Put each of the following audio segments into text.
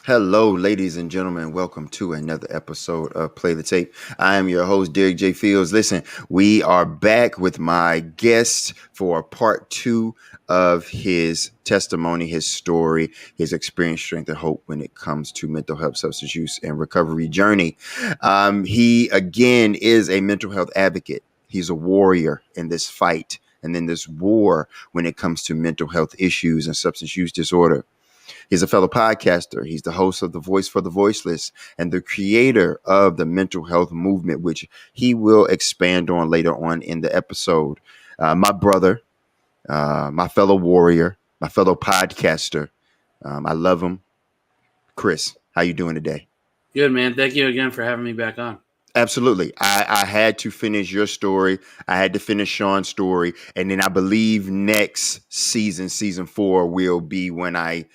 Hello, ladies and gentlemen. Welcome to another episode of Play the Tape. I am your host, Derek J. Fields. Listen, we are back with my guest for part two of his testimony, his story, his experience, strength, and hope when it comes to mental health, substance use, and recovery journey. He, again, is a mental health advocate. He's a warrior in this fight and in this war when it comes to mental health issues and substance use disorder. He's a fellow podcaster. He's the host of The Voice for the Voiceless and the creator of the mental health movement, which he will expand on later on in the episode. My brother, my fellow warrior, my fellow podcaster. I love him. Chris, how you doing today? Good, man. Thank you again for having me back on. Absolutely. I had to finish your story. I had to finish Sean's story. And then I believe next season 4, will be when I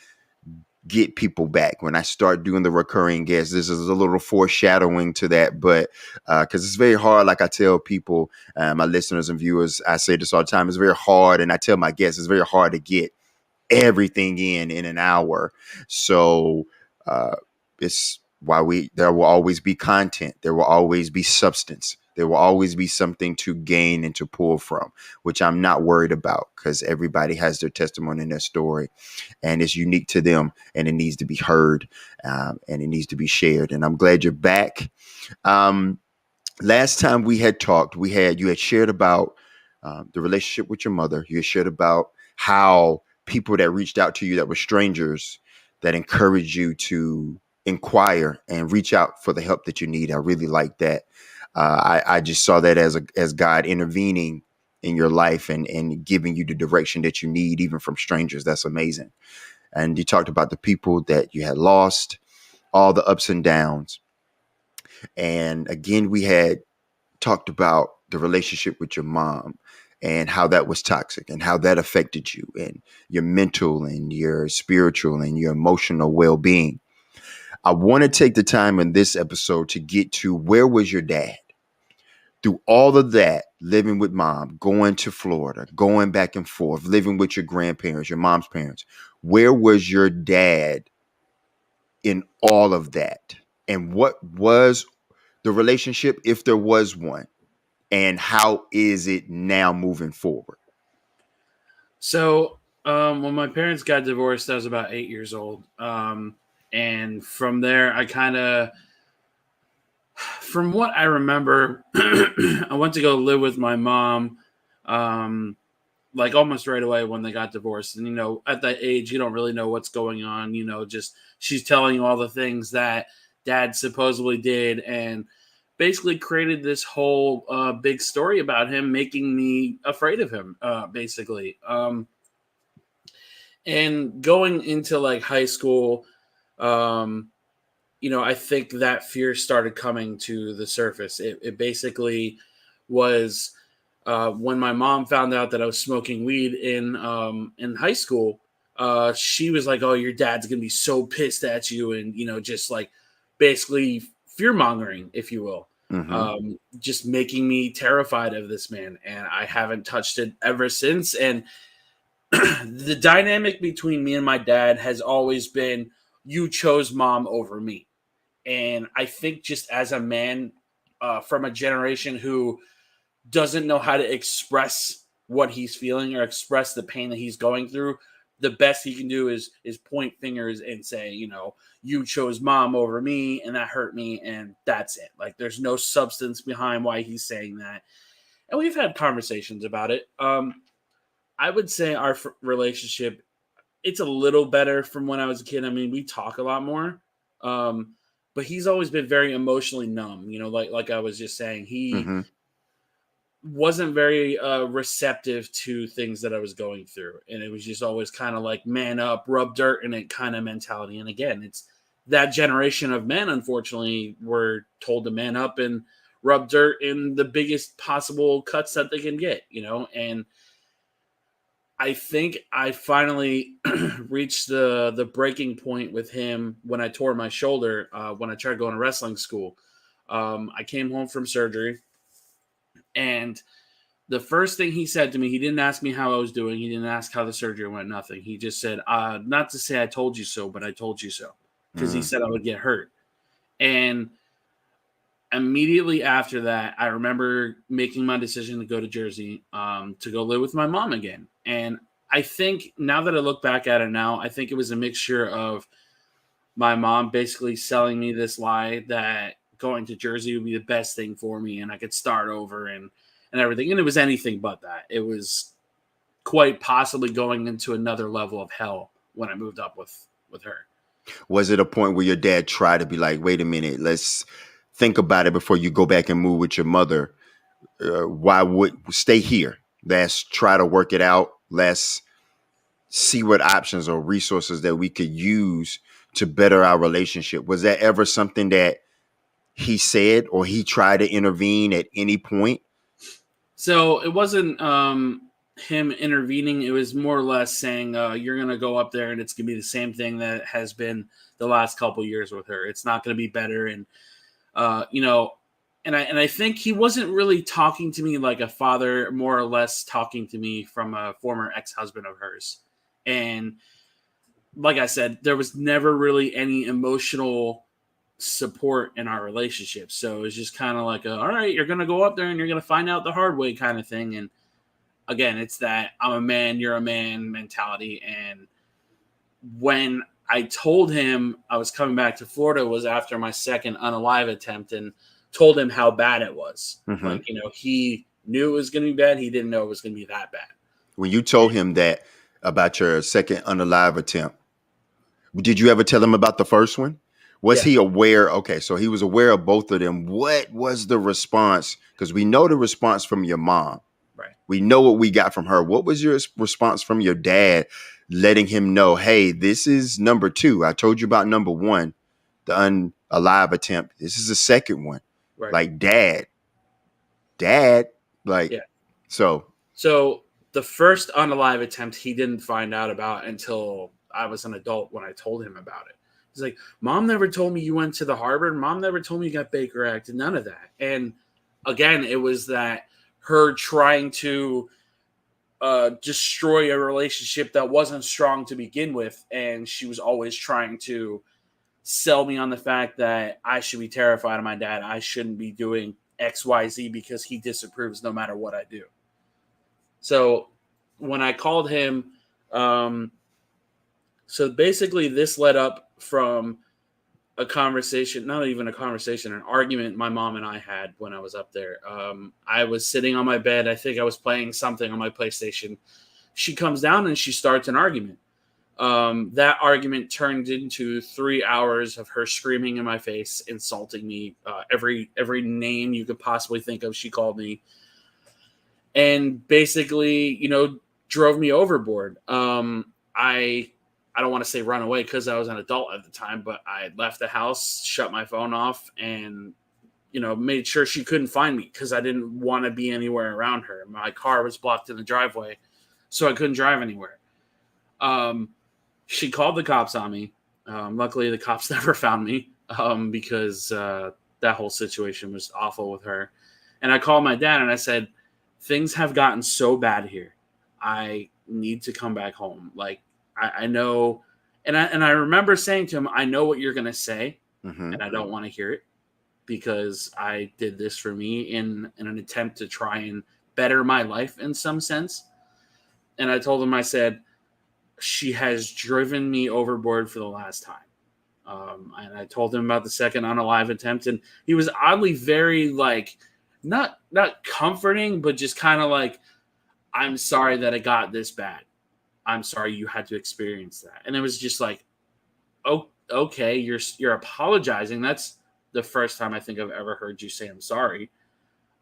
get people back, when I start doing the recurring guests. This is a little foreshadowing to that, but because it's very hard, like I tell people, my listeners and viewers, I say this all the time, it's very hard, and I tell my guests, it's very hard to get everything in an hour. So it's why there will always be content, there will always be substance, there will always be something to gain and to pull from, which I'm not worried about, because everybody has their testimony and their story, and it's unique to them, and it needs to be heard, and it needs to be shared. And I'm glad you're back. Last time we had talked, you had shared about the relationship with your mother. You had shared about how people that reached out to you that were strangers, that encouraged you to inquire and reach out for the help that you need. I really like that. I just saw that as God intervening in your life and giving you the direction that you need, even from strangers. That's amazing. And you talked about the people that you had lost, all the ups and downs. And again, we had talked about the relationship with your mom and how that was toxic and how that affected you and your mental and your spiritual and your emotional well-being. I want to take the time in this episode to get to, where was your dad through all of that, living with mom, going to Florida, going back and forth, living with your grandparents, your mom's parents? Where was your dad in all of that? And what was the relationship, if there was one? And how is it now moving forward? When my parents got divorced, I was about 8 years old. And from there, from what I remember, I went to go live with my mom, like almost right away when they got divorced. And, at that age, you don't really know what's going on. Just she's telling you all the things that dad supposedly did, and basically created this whole big story about him, making me afraid of him, basically. And going into like high school, um, I think that fear started coming to the surface. It basically was when my mom found out that I was smoking weed in high school. She was like, "Oh, your dad's gonna be so pissed at you," and just like basically fear mongering, if you will, Mm-hmm. just making me terrified of this man. And I haven't touched it ever since. And the dynamic between me and my dad has always been, you chose mom over me. And I think just as a man from a generation who doesn't know how to express what he's feeling or express the pain that he's going through, the best he can do is point fingers and say, you chose mom over me and that hurt me, and that's it. Like, there's no substance behind why he's saying that. And we've had conversations about it. I would say our relationship, it's a little better from when I was a kid. I mean, we talk a lot more. But he's always been very emotionally numb. Like I was just saying, he Mm-hmm. wasn't very receptive to things that I was going through, and it was just always kind of like man up, rub dirt in it kind of mentality. And again, it's that generation of men. Unfortunately, were told to man up and rub dirt in the biggest possible cuts that they can get. And I think I finally reached the breaking point with him when I tore my shoulder when I tried going to wrestling school. I came home from surgery, and the first thing he said to me, he didn't ask me how I was doing. He didn't ask how the surgery went. Nothing. He just said, "Not to say I told you so, but I told you so." because he said I would get hurt. And immediately after that, I remember making my decision to go to Jersey, to go live with my mom again. And I think now that I look back at it now, I think it was a mixture of my mom basically selling me this lie that going to Jersey would be the best thing for me and I could start over and everything. And it was anything but that. It was quite possibly going into another level of hell when I moved up with her. Was it a point where your dad tried to be like, wait a minute, let's think about it before you go back and move with your mother? Why would stay here? Let's try to work it out. Let's see what options or resources that we could use to better our relationship. Was that ever something that he said or he tried to intervene at any point? So it wasn't him intervening. It was more or less saying, you're going to go up there and it's going to be the same thing that has been the last couple years with her. It's not going to be better. And, you know, and I think he wasn't really talking to me like a father, more or less talking to me from a former ex-husband of hers. And like I said, there was never really any emotional support in our relationship. So it was just kind of like, all right, you're going to go up there and you're going to find out the hard way kind of thing. And again, it's that I'm a man, you're a man mentality. And when I told him I was coming back to Florida was after my second unalive attempt and told him how bad it was. Mm-hmm. Like, you know, he knew it was going to be bad. He didn't know it was going to be that bad. When you told him that about your second unalive attempt, did you ever tell him about the first one? Was Yeah. he aware? Okay, so he was aware of both of them. What was the response? Because we know the response from your mom. Right. We know what we got from her. What was your response from your dad, letting him know, hey, this is number 2. I told you about number 1, the unalive attempt. This is the second one. Right. Like, dad, like, Yeah. so. So the first unalive attempt he didn't find out about until I was an adult when I told him about it. He's like, Mom never told me you went to the Harvard. Mom never told me you got Baker Act. None of that. And again, it was that her trying to destroy a relationship that wasn't strong to begin with. And she was always trying to sell me on the fact that I should be terrified of my dad. I shouldn't be doing XYZ because he disapproves no matter what I do. So when I called him, so basically this led up from a conversation, not even a conversation, an argument my mom and I had when I was up there. I was sitting on my bed. I think I was playing something on my PlayStation. She comes down and she starts an argument. That argument turned into 3 hours of her screaming in my face, insulting me. Every name you could possibly think of, she called me. And basically, you know, drove me overboard. I don't want to say run away because I was an adult at the time, but I left the house, shut my phone off, and, you know, made sure she couldn't find me because I didn't want to be anywhere around her. My car was blocked in the driveway, so I couldn't drive anywhere. She called the cops on me. Luckily, the cops never found me because that whole situation was awful with her. And I called my dad and I said, things have gotten so bad here. I need to come back home. Like, I know, and I remember saying to him, I know what you're going to say, and I don't want to hear it because I did this for me in an attempt to try and better my life in some sense. And I told him, I said, she has driven me overboard for the last time. And I told him about the second unalive attempt, and he was oddly very like, not comforting, but just kind of like, I'm sorry that it got this bad. I'm sorry you had to experience that. And it was just like, oh, okay, you're apologizing. That's the first time I think I've ever heard you say I'm sorry.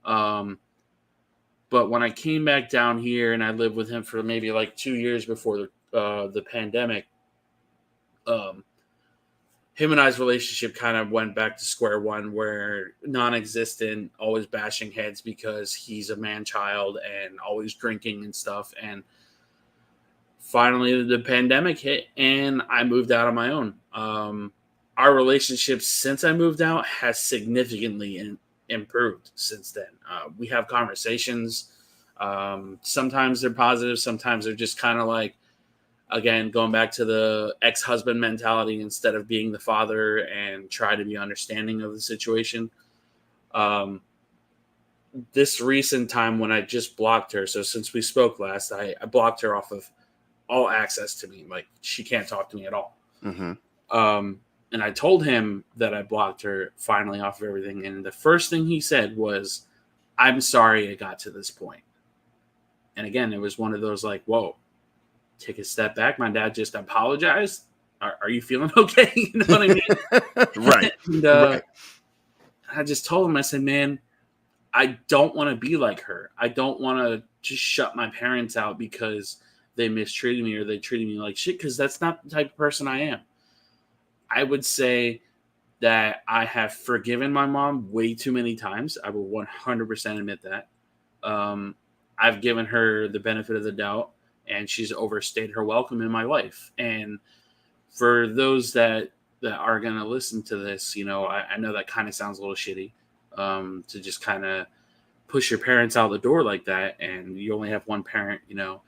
But when I came back down here and I lived with him for maybe like 2 years before the pandemic, him and I's relationship kind of went back to square one, where non-existent, always bashing heads because he's a man-child and always drinking and stuff. And finally, the pandemic hit, and I moved out on my own. Our relationship since I moved out has significantly improved since then. We have conversations. Sometimes they're positive. Sometimes they're just kind of like, again, going back to the ex-husband mentality instead of being the father and try to be understanding of the situation. This recent time when I just blocked her, so since we spoke last, I blocked her off of all access to me. Like, she can't talk to me at all. Mm-hmm. And I told him that I blocked her finally off of everything. And the first thing he said was, "I'm sorry it got to this point." And again, it was one of those like, whoa, take a step back. My dad just apologized. Are you feeling okay? You know what I mean? Right. And Right. I just told him, I said, man, I don't want to be like her. I don't want to just shut my parents out because they mistreated me or they treated me like shit, because that's not the type of person I am. I would say that I have forgiven my mom way too many times. I will 100% admit that. Um, I've given her the benefit of the doubt, and she's overstayed her welcome in my life. And for those that are going to listen to this, you know, I know that kind of sounds a little shitty, to just kind of push your parents out the door like that, and you only have one parent, you know.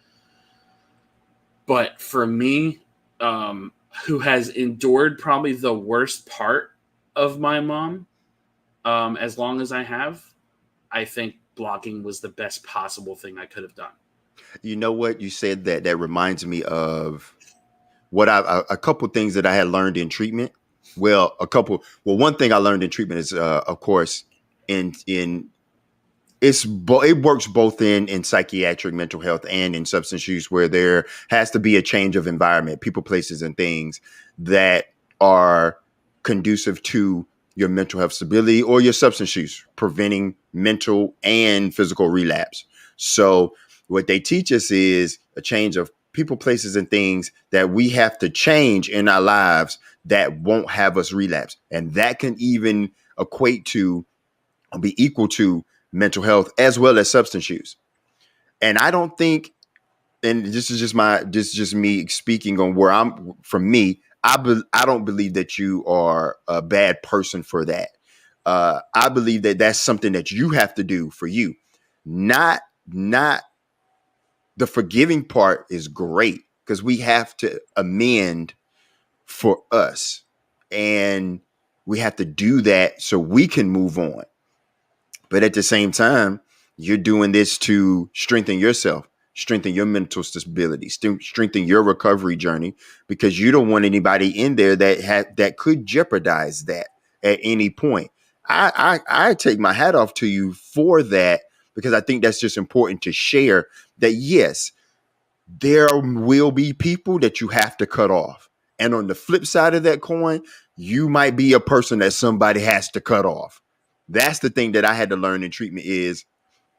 But for me, who has endured probably the worst part of my mom, as long as I have, I think blocking was the best possible thing I could have done. You know what? You said that. That reminds me of what a couple things that I had learned in treatment. Well, one thing I learned in treatment is, of course, in it works both in psychiatric mental health and in substance use, where there has to be a change of environment, people, places, and things that are conducive to your mental health stability or your substance use, preventing mental and physical relapse. So what they teach us is a change of people, places, and things that we have to change in our lives that won't have us relapse. And that can even equate to or be equal to mental health as well as substance use. And I don't think, and this is just me speaking on where I'm from me. I don't believe that you are a bad person for that. I believe that that's something that you have to do for you. Not the forgiving part is great because we have to amend for us, and we have to do that so we can move on. But at the same time, you're doing this to strengthen yourself, strengthen your mental stability, strengthen your recovery journey, because you don't want anybody in there that could jeopardize that at any point. I take my hat off to you for that, because I think that's just important to share that, yes, there will be people that you have to cut off. And on the flip side of that coin, you might be a person that somebody has to cut off. That's the thing that I had to learn in treatment is,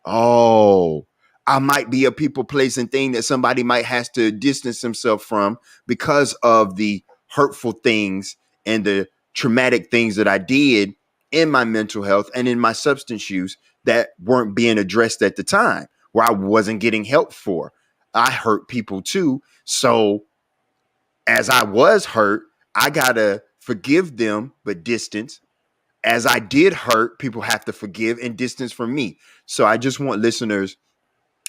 oh, I might be a people, place, and thing that somebody might has to distance themselves from because of the hurtful things and the traumatic things that I did in my mental health and in my substance use that weren't being addressed at the time, where I wasn't getting help for. I hurt people too. So as I was hurt, I gotta forgive them, but distance. As I did hurt, people have to forgive and distance from me. So I just want listeners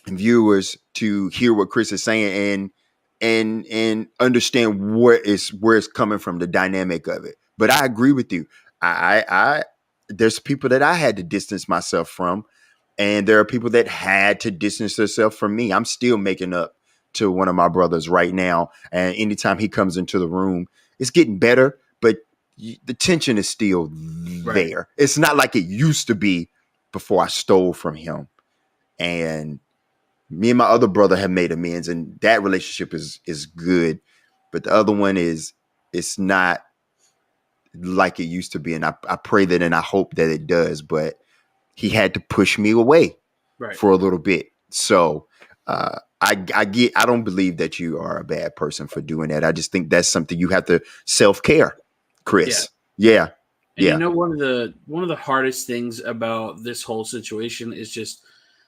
and viewers to hear what Chris is saying and understand where it's coming from, the dynamic of it. But I agree with you. I there's people that I had to distance myself from, and there are people that had to distance themselves from me. I'm still making up to one of my brothers right now, and anytime he comes into the room, it's getting better, but the tension is still Right. there. It's not like it used to be before I stole from him. And me and my other brother have made amends, and that relationship is good. But the other one it's not like it used to be. And I pray that and I hope that it does. But he had to push me away Right. for a little bit. So I don't believe that you are a bad person for doing that. I just think that's something you have to self-care, Yeah. Chris. Yeah. And you Yeah. know, one of the hardest things about this whole situation is just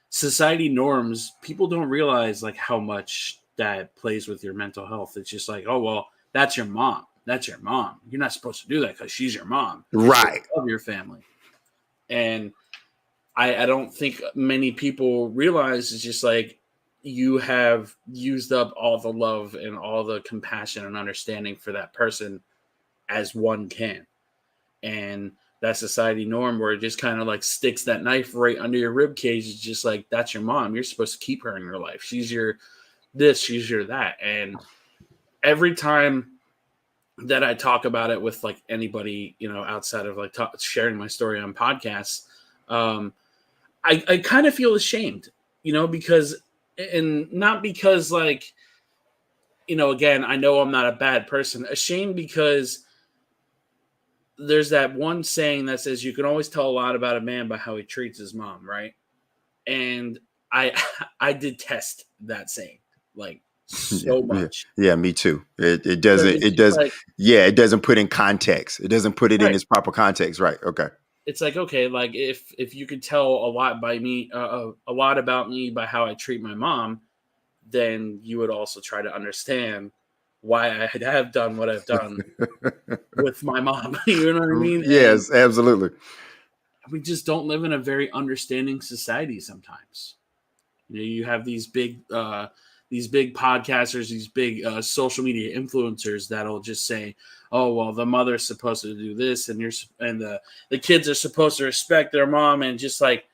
society norms. People don't realize like how much that plays with your mental health. It's just like, oh well, that's your mom. That's your mom. You're not supposed to do that because she's your mom. You're supposed Right. to love your family. And I don't think many people realize it's just like you have used up all the love and all the compassion and understanding for that person as one can. And that society norm where it just kind of like sticks that knife right under your rib cage is just like, that's your mom. You're supposed to keep her in your life. She's your this, she's your that. And every time that I talk about it with like anybody, outside of like sharing my story on podcasts, um, I kind of feel ashamed, because, and not because like, again, I know I'm not a bad person. Ashamed because there's that one saying that says you can always tell a lot about a man by how he treats his mom, right? And I I detest that saying like Yeah, so yeah, much yeah. Me too. It because doesn't. it's It just does. like, Yeah, it doesn't put in context. It doesn't put it in right. its proper context. Right. Okay. It's like, okay, like if you could tell a lot by me, a lot about me by how I treat my mom, then you would also try to understand why I have done what I've done with my mom. You know what I mean? And Yes, absolutely. we just don't live in a very understanding society sometimes. You have these big podcasters, these big social media influencers that'll just say, "Oh, well, the mother's supposed to do this, and the kids are supposed to respect their mom." And just like,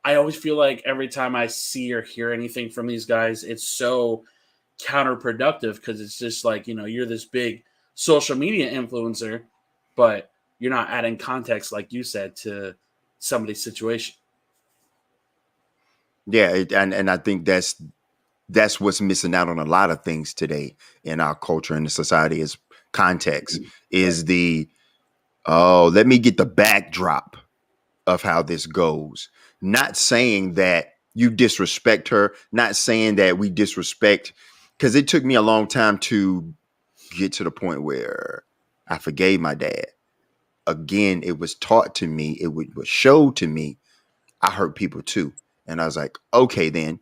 I always feel like every time I see or hear anything from these guys, it's so counterproductive because it's just like, you're this big social media influencer, but you're not adding context, like you said, to somebody's situation. Yeah, and I think that's what's missing out on a lot of things today in our culture and the society is context. Right. Is the oh, let me get the backdrop of how this goes. Not saying that you disrespect her, not saying that we disrespect, because it took me a long time to get to the point where I forgave my dad. Again, it was taught to me, was showed to me, I hurt people too. And I was like, okay, then.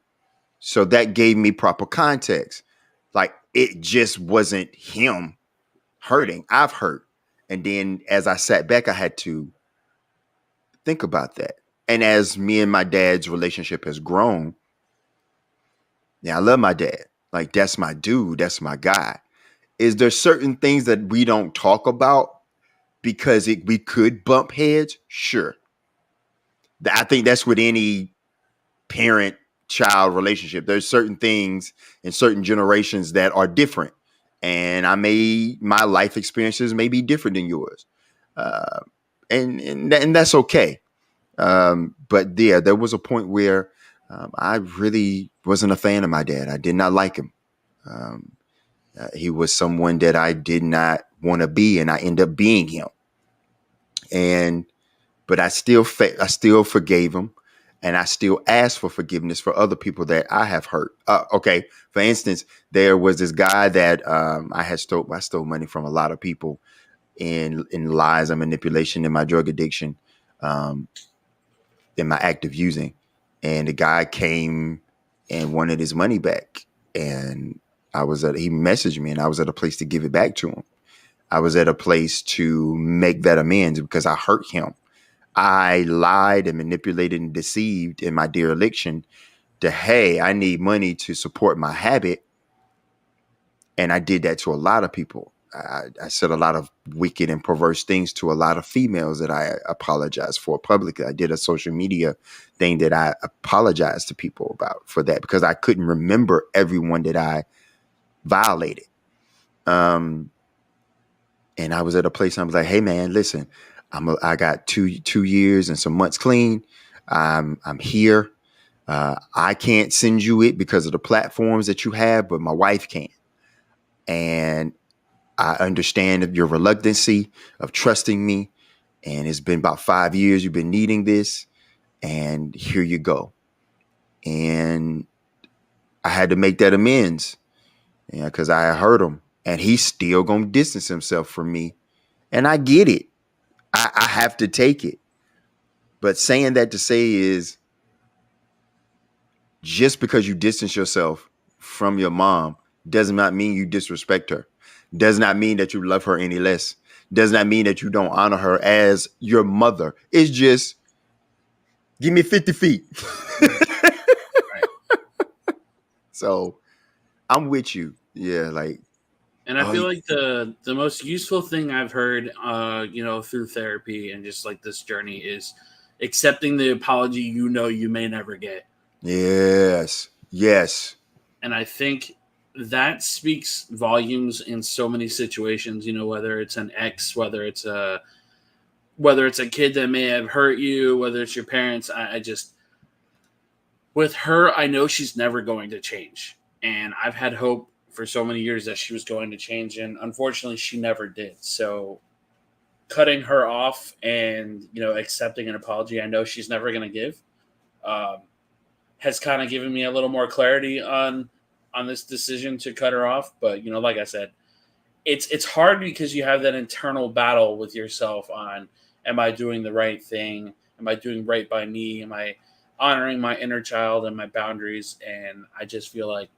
So that gave me proper context. Like it just wasn't him Right. hurting, I've hurt. And then as I sat back, I had to think about that. And as me and my dad's relationship has grown, yeah, I love my dad. Like that's my dude, that's my guy. Is there certain things that we don't talk about because we could bump heads? Sure. I think that's with any parent child relationship. There's certain things in certain generations that are different. And my life experiences may be different than yours. Uh, and that's okay. But yeah, there was a point where I really wasn't a fan of my dad. I did not like him. Um, he was someone that I did not want to be, and I ended up being him. And but I still forgave him, and I still asked for forgiveness for other people that I have hurt. Okay, for instance, there was this guy that I stole money from a lot of people in lies and manipulation in my drug addiction. Um, in my active using. And the guy came and wanted his money back. And he messaged me and I was at a place to give it back to him. I was at a place to make that amends because I hurt him. I lied and manipulated and deceived in my dereliction to, hey, I need money to support my habit. And I did that to a lot of people. I said a lot of wicked and perverse things to a lot of females that I apologize for publicly. I did a social media thing that I apologized to people about for that because I couldn't remember everyone that I violated. Um, and I was at a place I was like, hey man, listen, I got 2 years and some months clean. I'm here. I can't send you it because of the platforms that you have, but my wife can. And I understand your reluctancy of trusting me. And it's been about 5 years you've been needing this. And here you go. And I had to make that amends because I hurt him. And he's still going to distance himself from me. And I get it. I have to take it. But saying that to say is just because you distance yourself from your mom does not mean you disrespect her. Does not mean that you love her any less. Does not mean that you don't honor her as your mother. It's just give me 50 feet. Right. So I'm with you. Yeah, like, And I oh, feel like the most useful thing I've heard, through therapy and just like this journey is accepting the apology you may never get. yes, yes. And I think that speaks volumes in so many situations. Whether it's an ex, whether it's a kid that may have hurt you, whether it's your parents. I just with her, I know she's never going to change, and I've had hope for so many years that she was going to change, and unfortunately, she never did. So cutting her off and accepting an apology I know she's never going to give, um, has kind of given me a little more clarity on this decision to cut her off. But like I said, it's hard because you have that internal battle with yourself on, am I doing the right thing? Am I doing right by me? Am I honoring my inner child and my boundaries? And I just feel like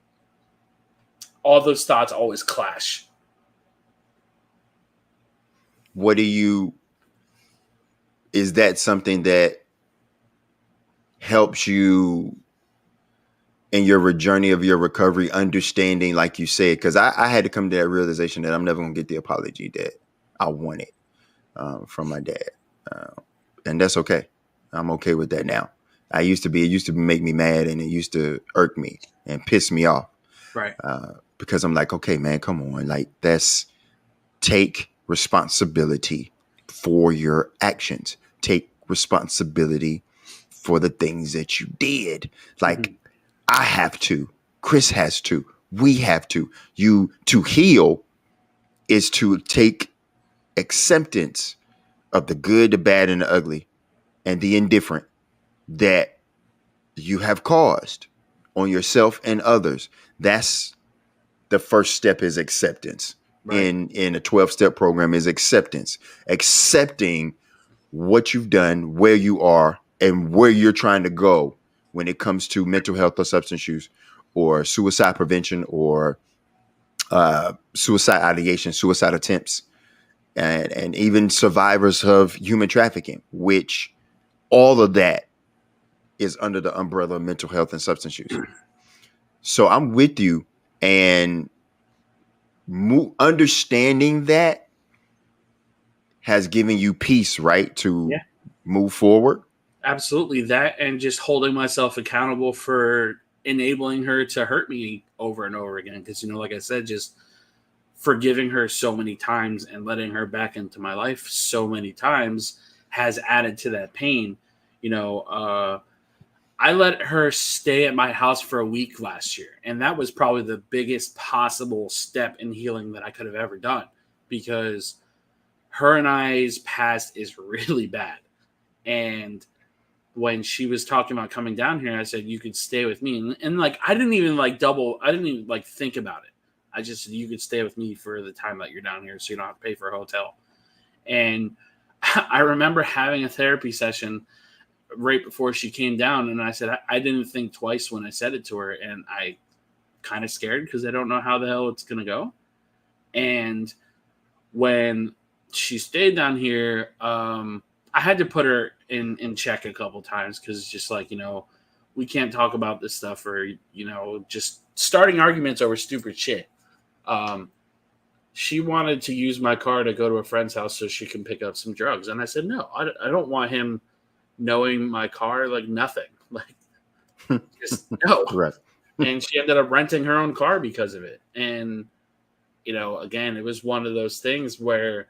all those thoughts always clash. What do you? Is that something that helps you in your journey of your recovery, understanding, like you said? Because I had to come to that realization that I'm never going to get the apology that I wanted from my dad, uh, and that's okay. I'm okay with that now. It used to make me mad, and it used to irk me and piss me off, Right. because I'm like, okay, man, come on, like, that's take responsibility for your actions. Take responsibility for the things that you did. Like, Mm-hmm. I have to. Chris has to. We have to. You to heal is to take acceptance of the good, the bad, and the ugly, and the indifferent that you have caused on yourself and others. That's the first step, is acceptance. Right. In a 12-step program is acceptance. Accepting what you've done, where you are, and where you're trying to go when it comes to mental health or substance use or suicide prevention or suicide ideation, suicide attempts, and even survivors of human trafficking, which all of that is under the umbrella of mental health and substance use. So I'm with you, and understanding that has given you peace, right, to Yeah. move forward. Absolutely. That and just holding myself accountable for enabling her to hurt me over and over again. Because, like I said, just forgiving her so many times and letting her back into my life so many times has added to that pain. I let her stay at my house for a week last year, and that was probably the biggest possible step in healing that I could have ever done, because her and I's past is really bad. And when she was talking about coming down here, I said, you could stay with me. And like, I didn't even think about it. I just said, you could stay with me for the time that you're down here so you don't have to pay for a hotel. And I remember having a therapy session right before she came down. And I said, I didn't think twice when I said it to her. And I kind of scared because I don't know how the hell it's going to go. And when she stayed down here, I had to put her in check a couple times, because it's just like, we can't talk about this stuff, or, just starting arguments over stupid shit. She wanted to use my car to go to a friend's house so she can pick up some drugs. And I said, no, I don't want him knowing my car, like nothing. Like, just no. Right. And she ended up renting her own car because of it. And, again, it was one of those things where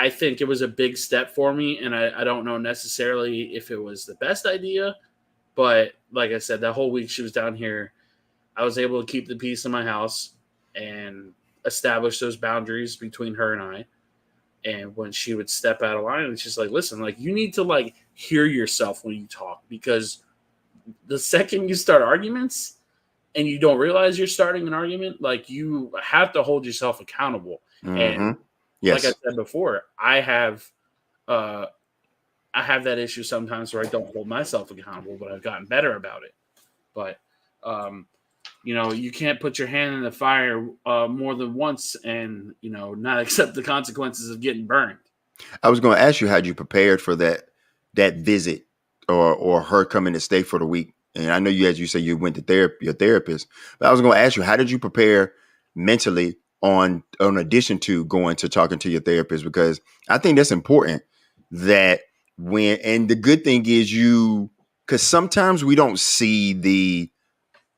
I think it was a big step for me, and I don't know necessarily if it was the best idea, but like I said, that whole week she was down here, I was able to keep the peace in my house and establish those boundaries between her and I. And when she would step out of line, it's just like, listen, like, you need to like hear yourself when you talk, because the second you start arguments and you don't realize you're starting an argument, like, you have to hold yourself accountable. Mm-hmm. And like I Yes. said before, uh, I have that issue sometimes where I don't hold myself accountable, but I've gotten better about it. But um, you can't put your hand in the fire more than once and not accept the consequences of getting burned. I was going to ask you, had you prepared for that visit, or her coming to stay for the week and I know you, as you say, you went to therapy, your therapist, but I was going to ask you, how did you prepare mentally on addition to going to talking to your therapist? Because I think that's important that and the good thing is because sometimes we don't see the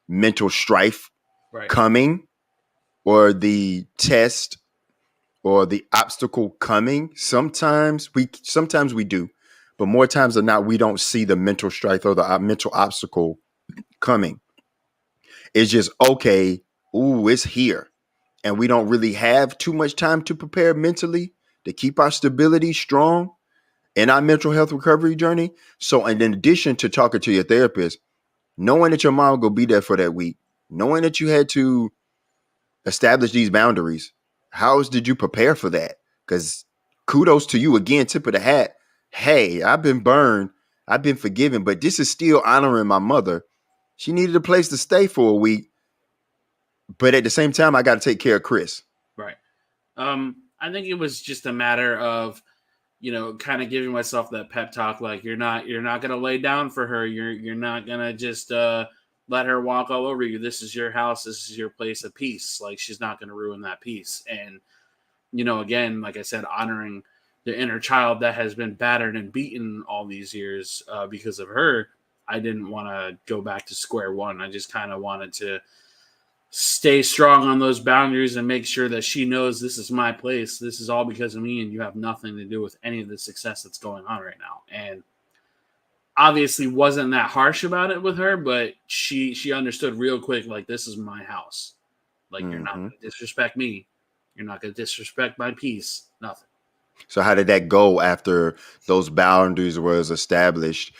mental strife Right. coming or the test or the obstacle coming. Sometimes we do, but more times than not, we don't see the mental strife or the mental obstacle coming. It's just okay. Ooh, it's here, and we don't really have too much time to prepare mentally to keep our stability strong in our mental health recovery journey. So, and in addition to talking to your therapist, knowing that your mom will be there for that week, knowing that you had to establish these boundaries, how did you prepare for that? Because kudos to you again, tip of the hat. Hey, I've been burned, I've been forgiven, but this is still honoring my mother. She needed a place to stay for a week, but at the same time, I got to take care of Chris. Right. I think it was just a matter of, kind of giving myself that pep talk, like you're not gonna lay down for her. You're not gonna just let her walk all over you. This is your house. This is your place of peace. Like, she's not gonna ruin that peace. And again, like I said, honoring the inner child that has been battered and beaten all these years because of her. I didn't want to go back to square one. I just kind of wanted to stay strong on those boundaries and make sure that she knows this is my place. This is all because of me, and you have nothing to do with any of the success that's going on right now. And obviously wasn't that harsh about it with her, but she understood real quick, like, this is my house. Like, you're not Mm-hmm. going to disrespect me. You're not going to disrespect my peace. Nothing. So how did that go after those boundaries was established?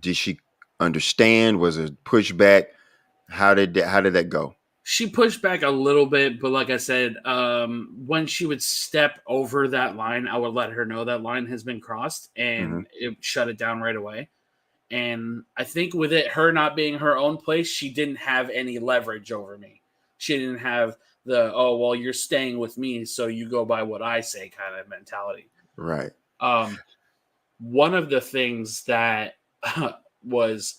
Did she understand? Was it pushback? How did that go? She pushed back a little bit, but like I said, when she would step over that line, I would let her know that line has been crossed, Mm-hmm. and it shut it down right away. And I think with it, her not being her own place, she didn't have any leverage over me. She didn't have the, oh, well, you're staying with me, so you go by what I say kind of mentality. Right. Um, One of the things that was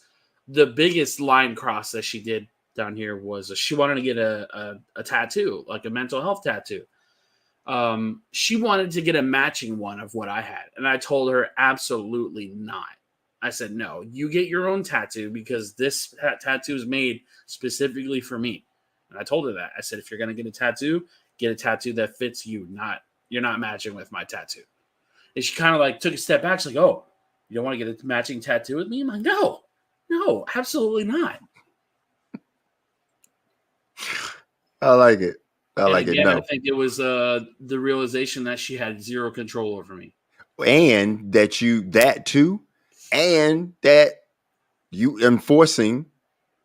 the biggest line cross that she did down here was she wanted to get a tattoo, like a mental health tattoo. She wanted to get a matching one of what I had. And I told her absolutely not. I said, no, you get your own tattoo because this tattoo is made specifically for me. And I told her that. I said, if you're going to get a tattoo that fits you, you're not matching with my tattoo. And she kind of like took a step back. She's like, oh, you don't want to get a matching tattoo with me? I'm like, no, absolutely not. I like it. I And like it. again, I No. think it was the realization that she had zero control over me. And that too, and that you enforcing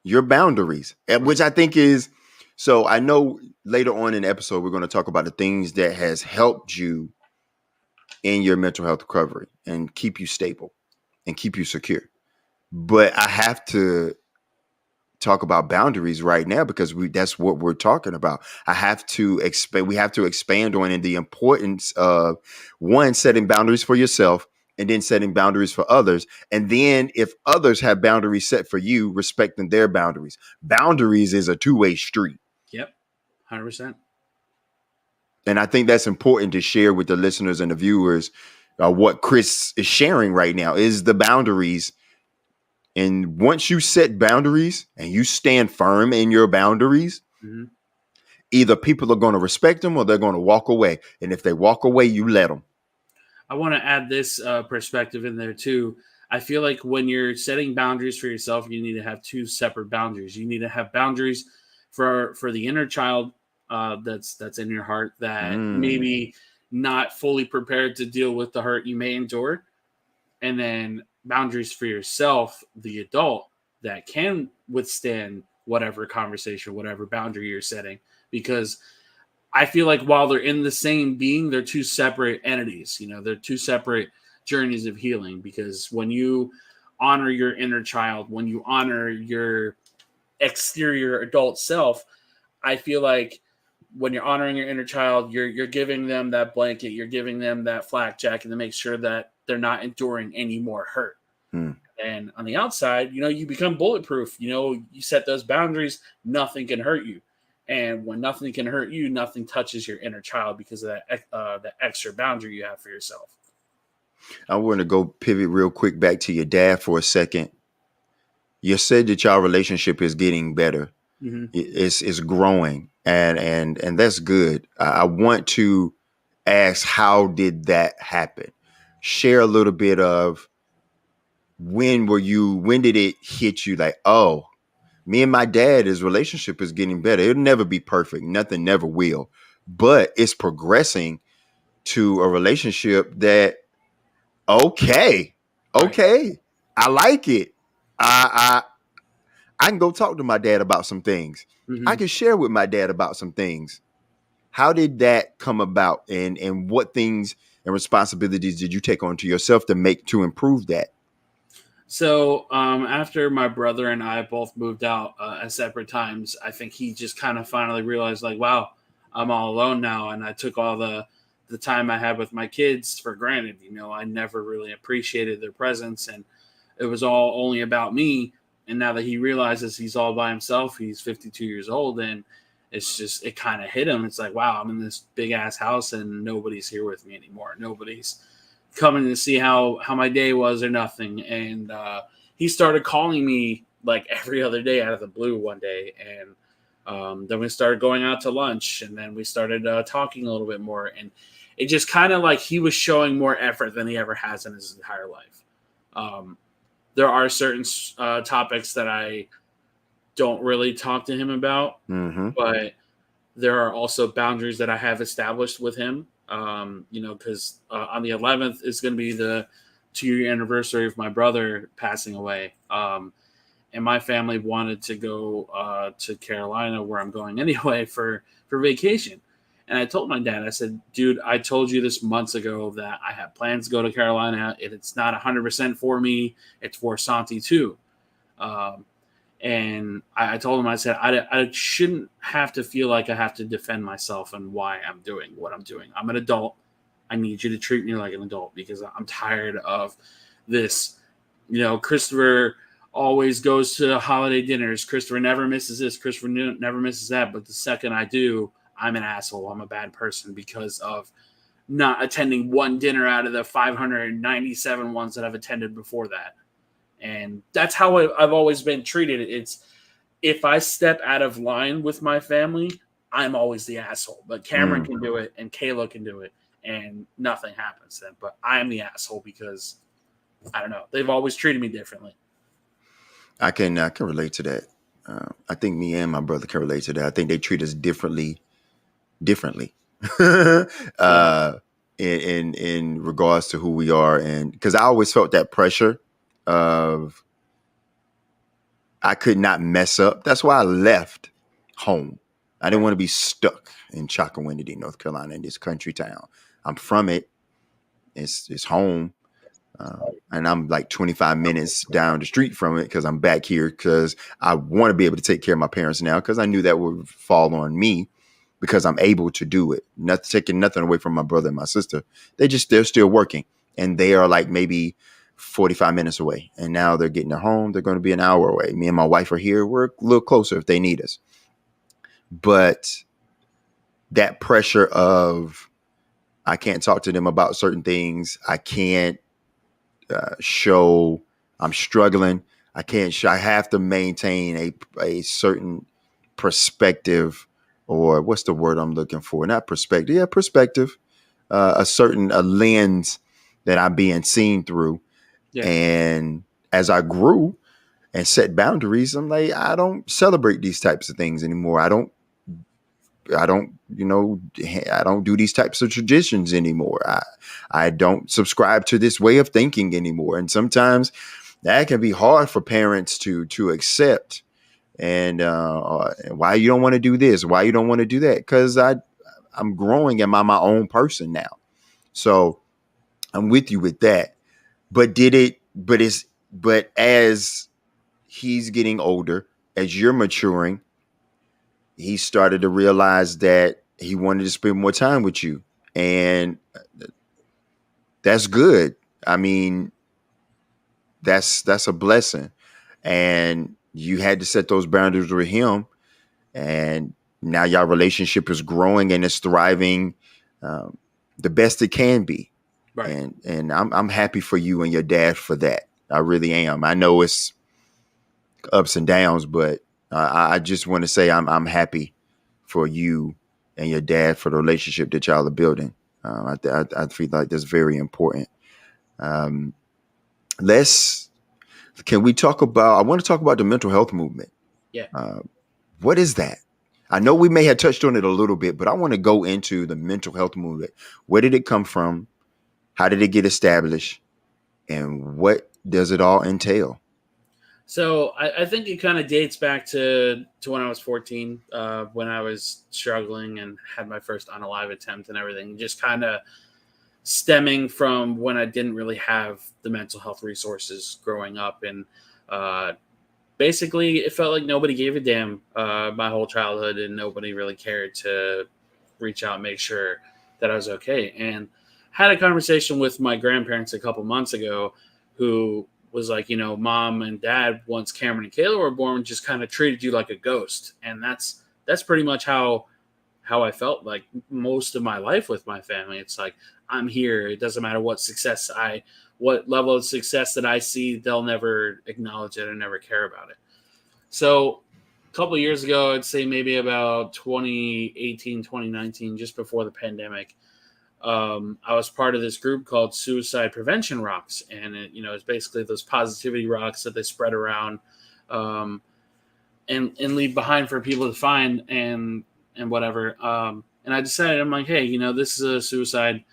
your boundaries, Right. which I think is so. I know later on in the episode we're going to talk about the things that has helped you in your mental health recovery and keep you stable and keep you secure. But I have to talk about boundaries right now because that's what we're talking about. I have to expand we have to expand on the importance of one, setting boundaries for yourself, and then setting boundaries for others. And then if others have boundaries set for you, respecting their boundaries. Boundaries is a two-way street. Yep. 100%. And I think that's important to share with the listeners and the viewers. What Chris is sharing right now is the boundaries. And once you set boundaries and you stand firm in your boundaries, Mm-hmm. either people are going to respect them or they're going to walk away. And if they walk away, you let them. I want to add this perspective in there too. I feel like when you're setting boundaries for yourself, you need to have two separate boundaries. You need to have boundaries for the inner child that's in your heart that Mm, maybe not fully prepared to deal with the hurt you may endure, and then boundaries for yourself, the adult that can withstand whatever conversation, whatever boundary you're setting, because I feel like while they're in the same being, they're two separate entities. They're two separate journeys of healing. Because when you honor your inner child, when you honor your exterior adult self, I feel like when you're honoring your inner child, you're giving them that blanket, you're giving them that flak jacket to make sure that they're not enduring any more hurt. mm. And on the outside, you become bulletproof. You set those boundaries, nothing can hurt you. And when nothing can hurt you, nothing touches your inner child because of that extra boundary you have for yourself. I want to go pivot real quick back to your dad for a second. You said that y'all relationship is getting better. Mm-hmm. It's growing, and that's good. I want to ask, how did that happen? Share a little bit of when did it hit you like, oh, me and my dad, his relationship is getting better. It'll never be perfect. Nothing never will, but it's progressing to a relationship that, okay, Right. okay, I like it. I I can go talk to my dad about some things. I Mm-hmm. can share with my dad about some things. How did that come about, and what things and responsibilities did you take on to yourself to improve that? So after my brother and I both moved out at separate times, I think he just kind of finally realized, like, wow, I'm all alone now, and I took all the time I had with my kids for granted. I never really appreciated their presence, and it was all only about me. And now that he realizes he's all by himself, he's 52 years old, and it kind of hit him. It's like, wow, I'm in this big ass house, and nobody's here with me anymore. Nobody's coming to see how my day was or nothing. And he started calling me like every other day out of the blue one day. And then we started going out to lunch, and then we started talking a little bit more. And it just kind of like he was showing more effort than he ever has in his entire life. Um, there are certain topics that I don't really talk to him about, Mm-hmm. but there are also boundaries that I have established with him. Because on the 11th is going to be the 2-year anniversary of my brother passing away. And my family wanted to go to Carolina, where I'm going anyway, for vacation. And I told my dad, I said, dude, I told you this months ago that I have plans to go to Carolina. It's not 100% for me. It's for Santi too. Um, and I told him, I said, I shouldn't have to feel like I have to defend myself and why I'm doing what I'm doing. I'm an adult. I need you to treat me like an adult because I'm tired of this. Christopher always goes to holiday dinners. Christopher never misses this. Christopher never misses that. But the second I do, I'm an asshole. I'm a bad person because of not attending one dinner out of the 597 ones that I've attended before that. And that's how I've always been treated. It's if I step out of line with my family, I'm always the asshole. But Cameron Mm. can do it, and Kayla can do it, and nothing happens then. But I'm the asshole because I don't know. They've always treated me differently. I can relate to that. I think me and my brother can relate to that. I think they treat us differently. Yeah, uh, in regards to who we are, and because I always felt that pressure of I could not mess up. That's why I left home. I didn't right. want to be stuck in Chakawinity, North Carolina, in this country town. I'm from it. It's home. And I'm like 25 minutes down the street from it because I'm back here because I want to be able to take care of my parents now because I knew that would fall on me because I'm able to do it. Not taking nothing away from my brother and my sister. They're still working, and they are like maybe 45 minutes away. And now they're getting their home. They're going to be an hour away. Me and my wife are here. We're a little closer if they need us. But that pressure of I can't talk to them about certain things. I can't show I'm struggling. I can't show, I have to maintain a certain perspective, or what's the word I'm looking for? Not perspective. Yeah, perspective. A lens that I'm being seen through. Yeah, And as I grew and set boundaries, I'm like, I don't celebrate these types of things anymore. I don't do these types of traditions anymore. I don't subscribe to this way of thinking anymore. And sometimes that can be hard for parents to accept. And why you don't want to do this, why you don't want to do that, because I'm growing and I'm my own person now. So I'm with you with that. But did it? But as he's getting older, as you're maturing, he started to realize that he wanted to spend more time with you. And that's good. I mean, that's a blessing. And you had to set those boundaries with him, and now your relationship is growing and it's thriving, um, the best it can be. Right. And I'm happy for you and your dad for that. I really am. I know it's ups and downs, but I just want to say I'm happy for you and your dad for the relationship that y'all are building. I feel like that's very important. Um, let's Can we talk about? I want to talk about the mental health movement. Yeah. Uh, what is that? I know we may have touched on it a little bit, but I want to go into the mental health movement. Where did it come from? How did it get established? And what does it all entail? So I think it kind of dates back to when I was 14, when I was struggling and had my first unalive attempt and everything. Just kind of stemming from when I didn't really have the mental health resources growing up, and uh, basically it felt like nobody gave a damn my whole childhood, and nobody really cared to reach out and make sure that I was okay. And had a conversation with my grandparents a couple months ago, who was like, mom and dad, once Cameron and Kayla were born, just kind of treated you like a ghost, and that's pretty much how I felt like most of my life with my family. It's like, I'm here. It doesn't matter what level of success that I see, they'll never acknowledge it or never care about it. So a couple of years ago, I'd say maybe about 2018, 2019, just before the pandemic, I was part of this group called Suicide Prevention Rocks. And it's basically those positivity rocks that they spread around, um, and leave behind for people to find and whatever. And I decided, I'm like, hey, this is a suicide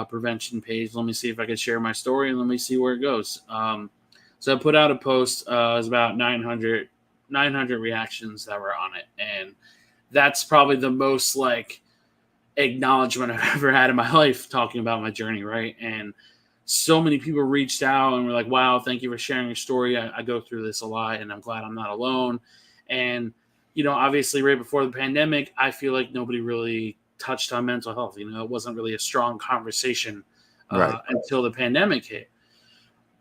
prevention page. Let me see if I can share my story and let me see where it goes. So I put out a post. It was about 900 reactions that were on it, and that's probably the most like acknowledgement I've ever had in my life talking about my journey, right? And so many people reached out and were like, wow, thank you for sharing your story. I go through this a lot, and I'm glad I'm not alone. And obviously right before the pandemic, I feel like nobody really touched on mental health. It wasn't really a strong conversation Right. until the pandemic hit.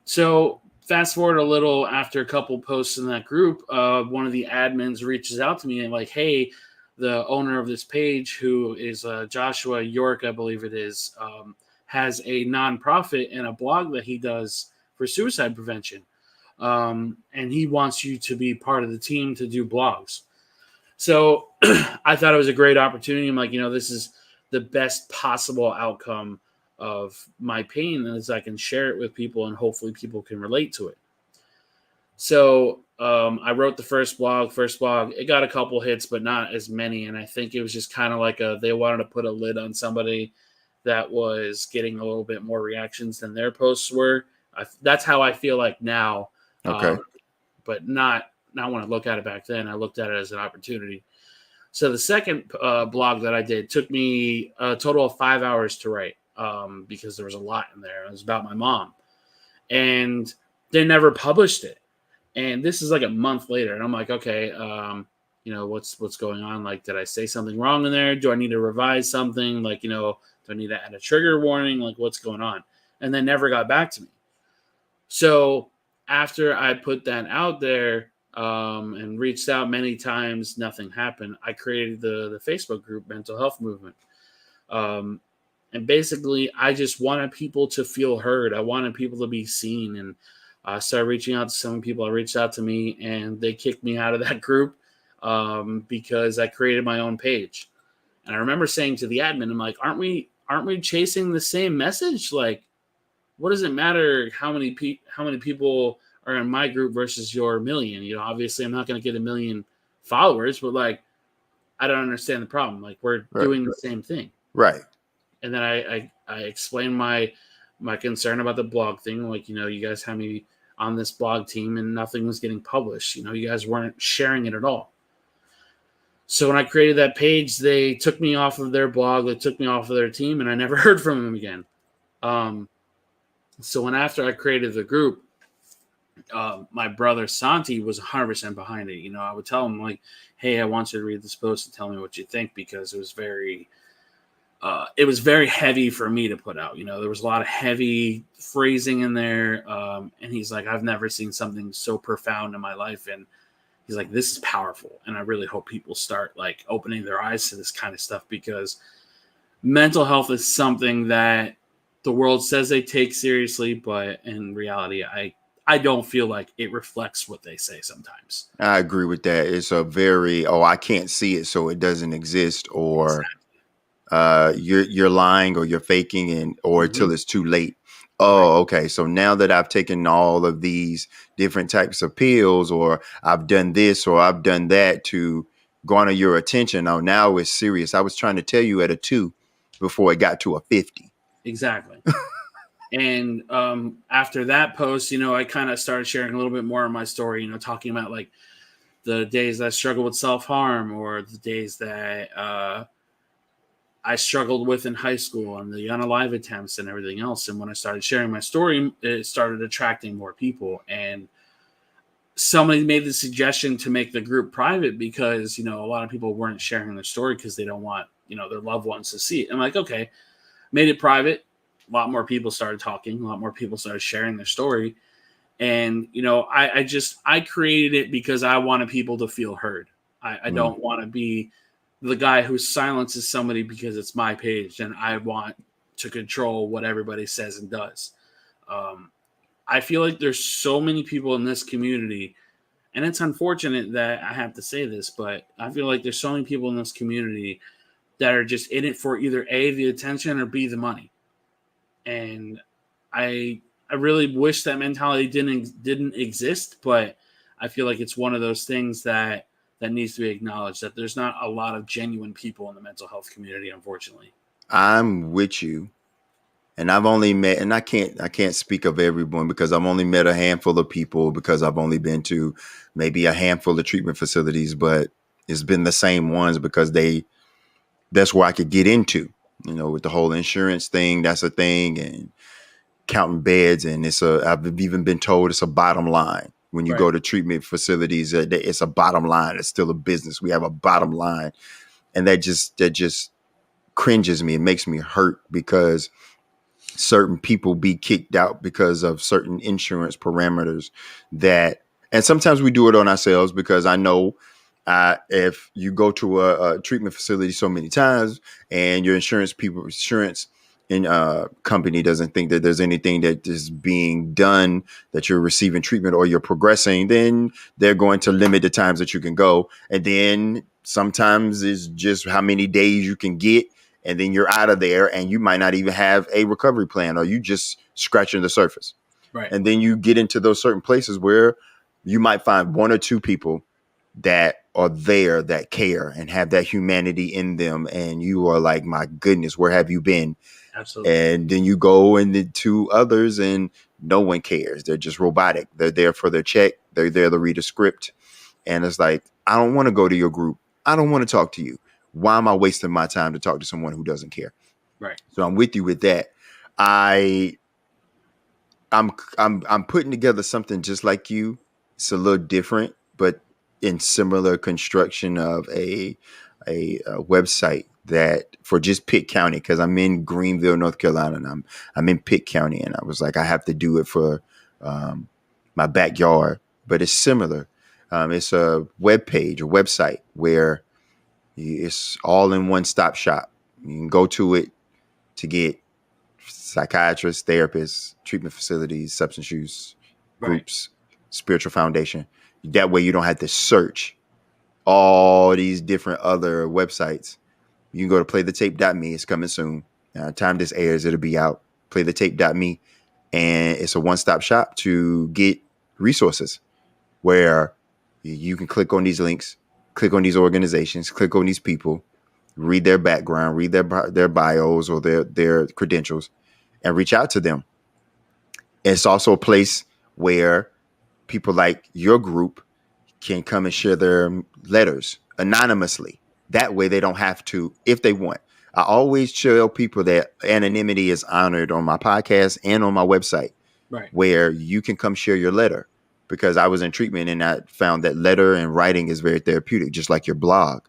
So fast forward a little, after a couple posts in that group, one of the admins reaches out to me and like, hey, the owner of this page, who is Joshua York, I believe it is, has a nonprofit and a blog that he does for suicide prevention. And he wants you to be part of the team to do blogs. So I thought it was a great opportunity. I'm like, this is the best possible outcome of my pain, as I can share it with people and hopefully people can relate to it. So I wrote the first blog. It got a couple hits, but not as many. And I think it was just kind of like they wanted to put a lid on somebody that was getting a little bit more reactions than their posts were. That's how I feel like now, Okay. but not when I look at it back then. I looked at it as an opportunity. So the second blog that I did took me a total of 5 hours to write, because there was a lot in there. It was about my mom, and they never published it. And this is like a month later, and I'm like, okay, what's going on? Like, did I say something wrong in there? Do I need to revise something? Like, do I need to add a trigger warning? Like, what's going on? And they never got back to me. So after I put that out there, and reached out many times, nothing happened. I created the Facebook group Mental Health Movement. Um, and basically, I just wanted people to feel heard. I wanted people to be seen. And I started reaching out to some people that reached out to me, and they kicked me out of that group, because I created my own page. And I remember saying to the admin, I'm like, aren't we chasing the same message? Like, what does it matter how many people are in my group versus your million? Obviously I'm not going to get a million followers, but like, I don't understand the problem. Like, we're Right. doing the same thing. Right. And then I explained my concern about the blog thing. Like, you guys had me on this blog team and nothing was getting published. You guys weren't sharing it at all. So when I created that page, they took me off of their blog, they took me off of their team, and I never heard from them again. So when after I created the group, my brother Santi was 100% behind it. I would tell him like, hey, I want you to read this post and tell me what you think, because it was very it was very heavy for me to put out. You know, there was a lot of heavy phrasing in there. And he's like, I've never seen something so profound in my life. And he's like, this is powerful. And I really hope people start like opening their eyes to this kind of stuff, because mental health is something that the world says they take seriously, but in reality, I don't feel like it reflects what they say sometimes. I agree with that. It's a very, oh, I can't see it, so it doesn't exist, or Exactly. you're lying, or you're faking, and or Hmm. till it's too late. Right. Oh, okay. So now that I've taken all of these different types of pills, or I've done this or I've done that to garner your attention, oh, now it's serious. I was trying to tell you at a 2 before it got to a 50. Exactly. And after that post, you know, I kind of started sharing a little bit more of my story, you know, talking about like the days that I struggled with self harm, or the days that I struggled with in high school, and the unalive attempts and everything else. And when I started sharing my story, it started attracting more people. And somebody made the suggestion to make the group private, because, you know, a lot of people weren't sharing their story because they don't want, you know, their loved ones to see it. I'm like, okay, made it private. A lot more people started talking. A lot more people started sharing their story. And, you know, I created it because I wanted people to feel heard. I Mm. don't want to be the guy who silences somebody because it's my page and I want to control what everybody says and does. Um, I feel like there's so many people in this community, and it's unfortunate that I have to say this, but I feel like there's so many people in this community that are just in it for either A, the attention, or B, the money. And I really wish that mentality didn't exist, but I feel like it's one of those things that needs to be acknowledged, that there's not a lot of genuine people in the mental health community, unfortunately. I'm with you. And I've only met, and I can't speak of everyone because I've only met a handful of people, because I've only been to maybe a handful of treatment facilities, but it's been the same ones because that's where I could get into, with the whole insurance thing. That's a thing, and counting beds. And I've even been told it's a bottom line. When you Right. go to treatment facilities, it's a bottom line. It's still a business. We have a bottom line. And that just cringes me. It makes me hurt because certain people be kicked out because of certain insurance parameters that, and sometimes we do it on ourselves, because I know if you go to a treatment facility so many times and your insurance in company doesn't think that there's anything that is being done, that you're receiving treatment or you're progressing, then they're going to limit the times that you can go. And then sometimes it's just how many days you can get, and then you're out of there, and you might not even have a recovery plan, or you just scratching the surface. Right. And then you get into those certain places where you might find one or two people that are there, that care and have that humanity in them, and you are like, my goodness, where have you been? Absolutely. And then you go into others and no one cares. They're just robotic. They're there for their check. They're there to read a script. And it's like, I don't want to go to your group. I don't want to talk to you. Why am I wasting my time to talk to someone who doesn't care? Right. So I'm with you with that. I I'm putting together something just like you. It's a little different, but in similar construction of a website that for just Pitt County, because I'm in Greenville, North Carolina, and I'm in Pitt County, and I was like, I have to do it for um, my backyard, but it's similar. It's a web page, a website where it's all in one stop shop. You can go to it to get psychiatrists, therapists, treatment facilities, substance use Right. groups, spiritual foundation. That way you don't have to search all these different other websites. You can go to playthetape.me. It's coming soon. Time this airs, it'll be out. Playthetape.me. And it's a one-stop shop to get resources where you can click on these links, click on these organizations, click on these people, read their background, read their bios or their credentials, and reach out to them. It's also a place where people like your group can come and share their letters anonymously. That way they don't have to, if they want. I always tell people that anonymity is honored on my podcast and on my website, Right. where you can come share your letter, because I was in treatment and I found that letter and writing is very therapeutic, just like your blog.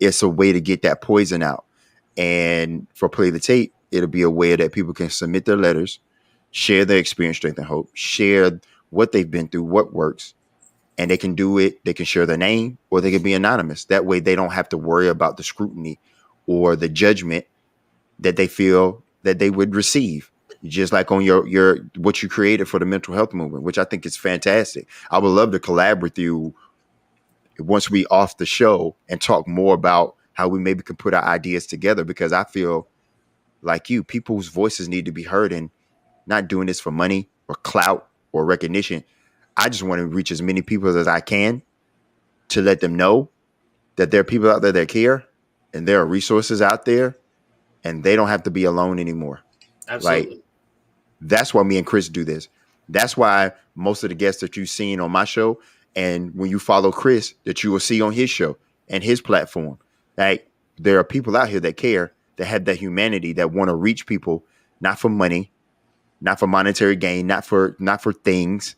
It's a way to get that poison out. And for Play the Tape, it'll be a way that people can submit their letters, share their experience, strength, and hope, share what they've been through, what works, and they can do it. They can share their name, or they can be anonymous. That way they don't have to worry about the scrutiny or the judgment that they feel that they would receive. Just like on your what you created for the mental health movement, which I think is fantastic. I would love to collaborate with you once we off the show and talk more about how we maybe can put our ideas together, because I feel like you, people's voices need to be heard, and not doing this for money or clout or recognition. I just want to reach as many people as I can to let them know that there are people out there that care, and there are resources out there, and they don't have to be alone anymore. Like, Absolutely. that's why me and Chris do this. That's why most of the guests that you've seen on my show, and when you follow Chris, that you will see on his show and his platform. Like, there are people out here that care, that have that humanity, that want to reach people, not for money, not for monetary gain, not for things,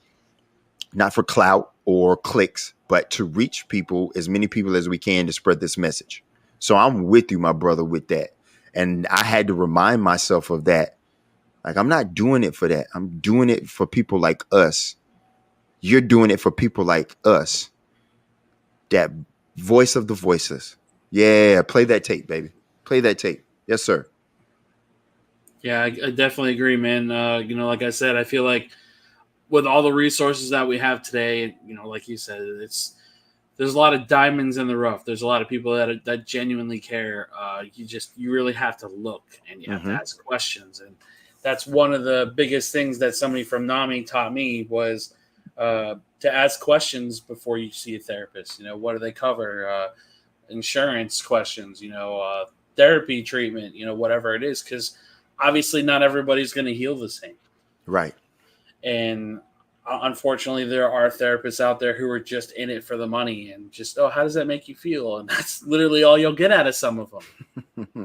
not for clout or clicks, but to reach people, as many people as we can, to spread this message. So I'm with you, my brother, with that. And I had to remind myself of that. Like, I'm not doing it for that. I'm doing it for people like us. You're doing it for people like us. That voice of the voiceless. Yeah, play that tape, baby. Play that tape. Yes, sir. Yeah, I definitely agree, man. Like I said, I feel like with all the resources that we have today, like you said, there's a lot of diamonds in the rough. There's a lot of people that genuinely care. You really have to look, and you have to Mm-hmm. ask questions, and that's one of the biggest things that somebody from NAMI taught me was to ask questions before you see a therapist. What do they cover? Insurance questions. Therapy treatment. Whatever it is, because obviously not everybody's going to heal the same. Right. And unfortunately, there are therapists out there who are just in it for the money and just, oh, how does that make you feel? And that's literally all you'll get out of some of them.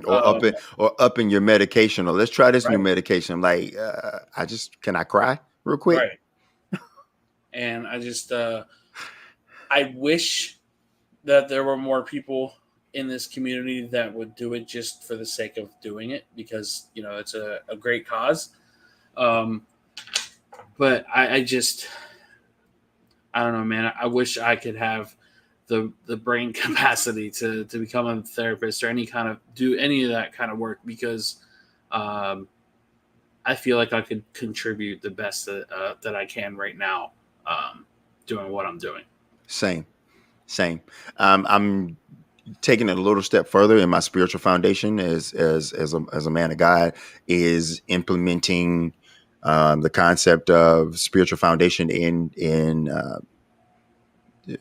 Or upping your medication, or let's try this new Right, medication. I'm like, can I cry real quick? right. And I wish that there were more people in this community that would do it just for the sake of doing it, because it's a great cause. Um, but I don't know, man. I wish I could have the brain capacity to become a therapist or do any of that kind of work, because um, I feel like I could contribute the best that I can right now, doing what I'm doing. Same, same. I'm taking it a little step further in my spiritual foundation as a man of God, is implementing the concept of spiritual foundation in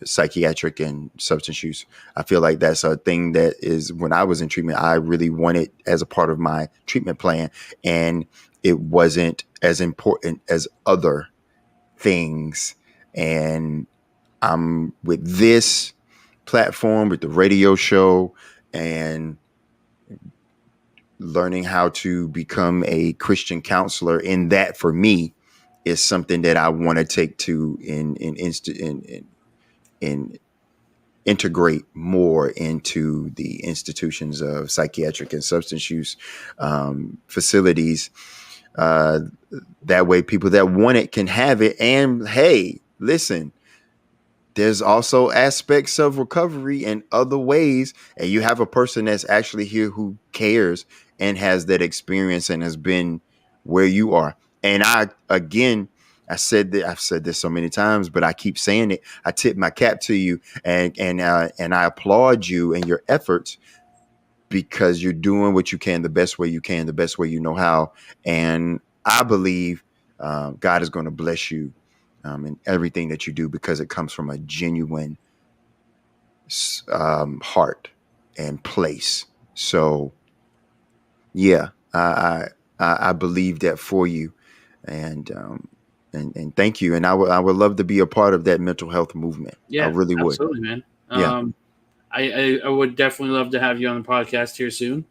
psychiatric and substance use. I feel like that's a thing that is, when I was in treatment, I really wanted as a part of my treatment plan, and it wasn't as important as other things. And I'm with this platform, with the radio show, and learning how to become a Christian counselor. In that, for me, is something that I want to take to in integrate more into the institutions of psychiatric and substance use facilities. Uh, that way, people that want it can have it. And hey, listen, there's also aspects of recovery in other ways, and you have a person that's actually here who cares and has that experience and has been where you are. And I've said this so many times, but I keep saying it. I tip my cap to you, and I applaud you and your efforts, because you're doing what you can, the best way you can, the best way you know how. And I believe God is going to bless you in everything that you do, because it comes from a genuine heart and place. So yeah, I believe that for you, and and thank you. And I would love to be a part of that mental health movement. I Yeah, really would. absolutely, man. Yeah. I would definitely love to have you on the podcast here soon.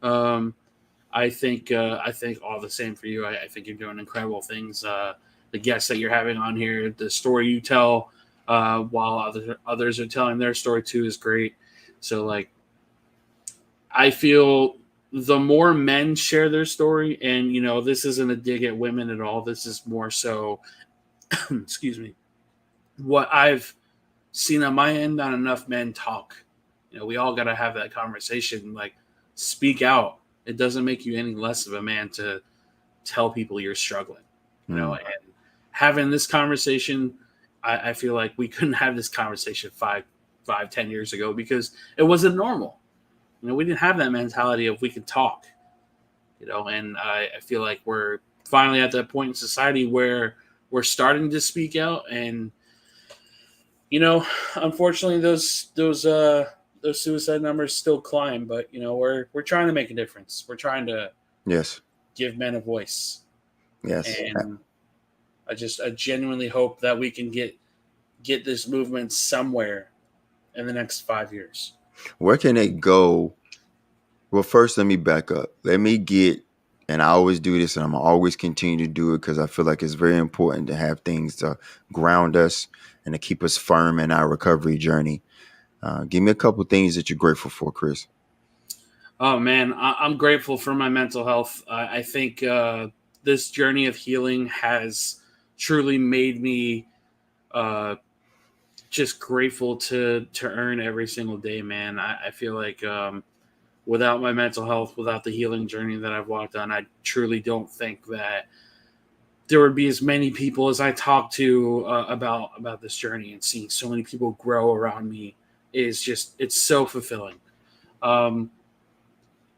Um, I think all the same for you. I think you're doing incredible things. The guests that you're having on here, the story you tell, while others are telling their story too, is great. So like, I feel the more men share their story, and this isn't a dig at women at all. This is more so, excuse me, what I've seen on my end. Not enough men talk. We all got to have that conversation. Like, speak out. It doesn't make you any less of a man to tell people you're struggling. Mm. And having this conversation, I feel like we couldn't have this conversation 10 years ago because it wasn't normal. We didn't have that mentality of we could talk. And I feel like we're finally at that point in society where we're starting to speak out, and unfortunately, those suicide numbers still climb. But we're trying to make a difference. We're trying to Yes. give men a voice, Yes. and I genuinely hope that we can get this movement somewhere in the next 5 years. Where can it go? Well, first, let me back up. Let me get, and I always do this, and I'm always continue to do it because I feel like it's very important to have things to ground us and to keep us firm in our recovery journey. Give me a couple things that you're grateful for, Chris. Oh man, I'm grateful for my mental health. I think this journey of healing has truly made me uh, just grateful to earn every single day, man. I feel like without my mental health, without the healing journey that I've walked on, I truly don't think that there would be as many people as I talk to about this journey, and seeing so many people grow around me is just, it's so fulfilling. Um,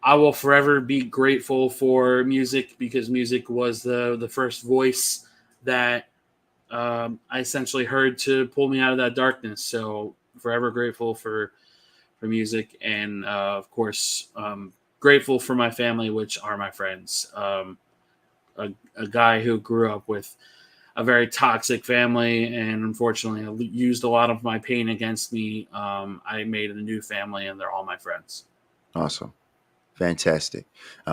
I will forever be grateful for music because music was the first voice that I essentially heard to pull me out of that darkness. So forever grateful for music, and of course grateful for my family, which are my friends. A guy who grew up with a very toxic family and unfortunately used a lot of my pain against me. I made a new family, and they're all my friends. Awesome. Fantastic.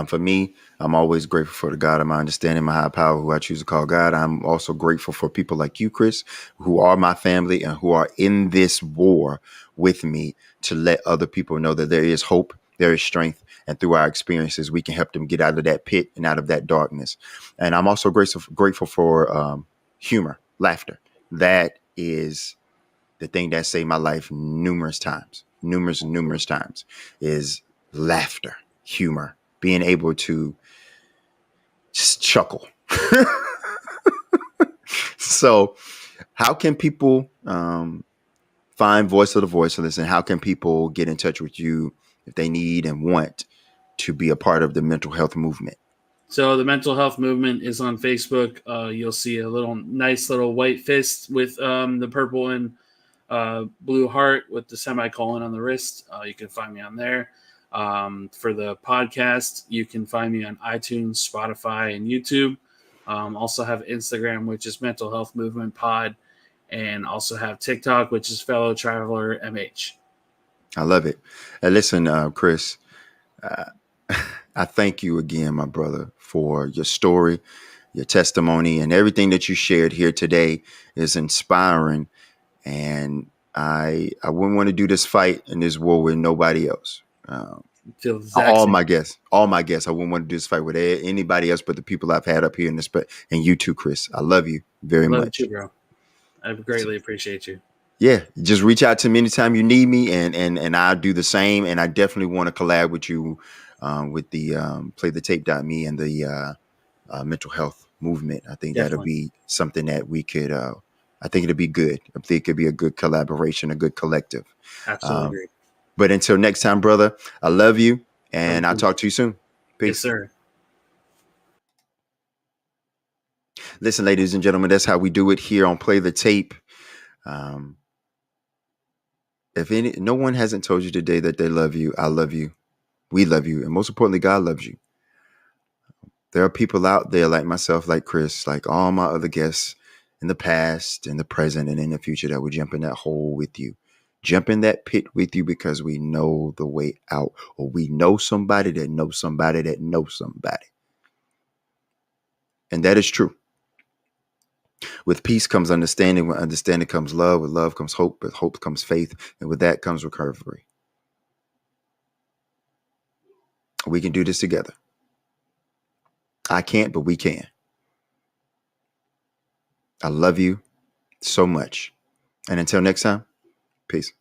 For me, I'm always grateful for the God of my understanding, my high power, who I choose to call God. I'm also grateful for people like you, Chris, who are my family and who are in this war with me to let other people know that there is hope, there is strength, and through our experiences, we can help them get out of that pit and out of that darkness. And I'm also grateful for humor, laughter. That is the thing that saved my life numerous times, is laughter, humor, being able to just chuckle. So how can people find Voice of the Voiceless, and how can people get in touch with you if they need and want to be a part of the mental health movement? So the mental health movement is on Facebook. You'll see a nice little white fist with the purple and blue heart with the semicolon on the wrist. You can find me on there. For the podcast, you can find me on iTunes, Spotify, and YouTube. Also have Instagram, which is Mental Health Movement Pod, and also have TikTok, which is Fellow Traveler MH. I love it. And listen, Chris, I thank you again, my brother, for your story, your testimony, and everything that you shared here today is inspiring. And I wouldn't want to do this fight and this war with nobody else. Feel the exact same. All my guests, I wouldn't want to do this fight with anybody else but the people I've had up here in this. And you too, Chris. I love you very Love much. you too, bro. I greatly appreciate you. Yeah, just reach out to me anytime you need me, and I'll do the same. And I definitely want to collab with you with the playthetape.me and the mental health movement. I think that'll Definitely. be something that we could. I think it'll be good. I think it could be a good collaboration, a good collective. Absolutely agree. But until next time, brother, I love you, and Love you I'll too. talk to you soon. Peace. Yes, sir. Listen, ladies and gentlemen, that's how we do it here on Play the Tape. If no one hasn't told you today that they love you, I love you. We love you. And most importantly, God loves you. There are people out there like myself, like Chris, like all my other guests in the past, in the present, and in the future that would jump in that hole with you. Jump in that pit with you because we know the way out, or we know somebody that knows somebody that knows somebody. And that is true. With peace comes understanding. With understanding comes love. With love comes hope. With hope comes faith. And with that comes recovery. We can do this together. I can't, but we can. I love you so much. And until next time, peace.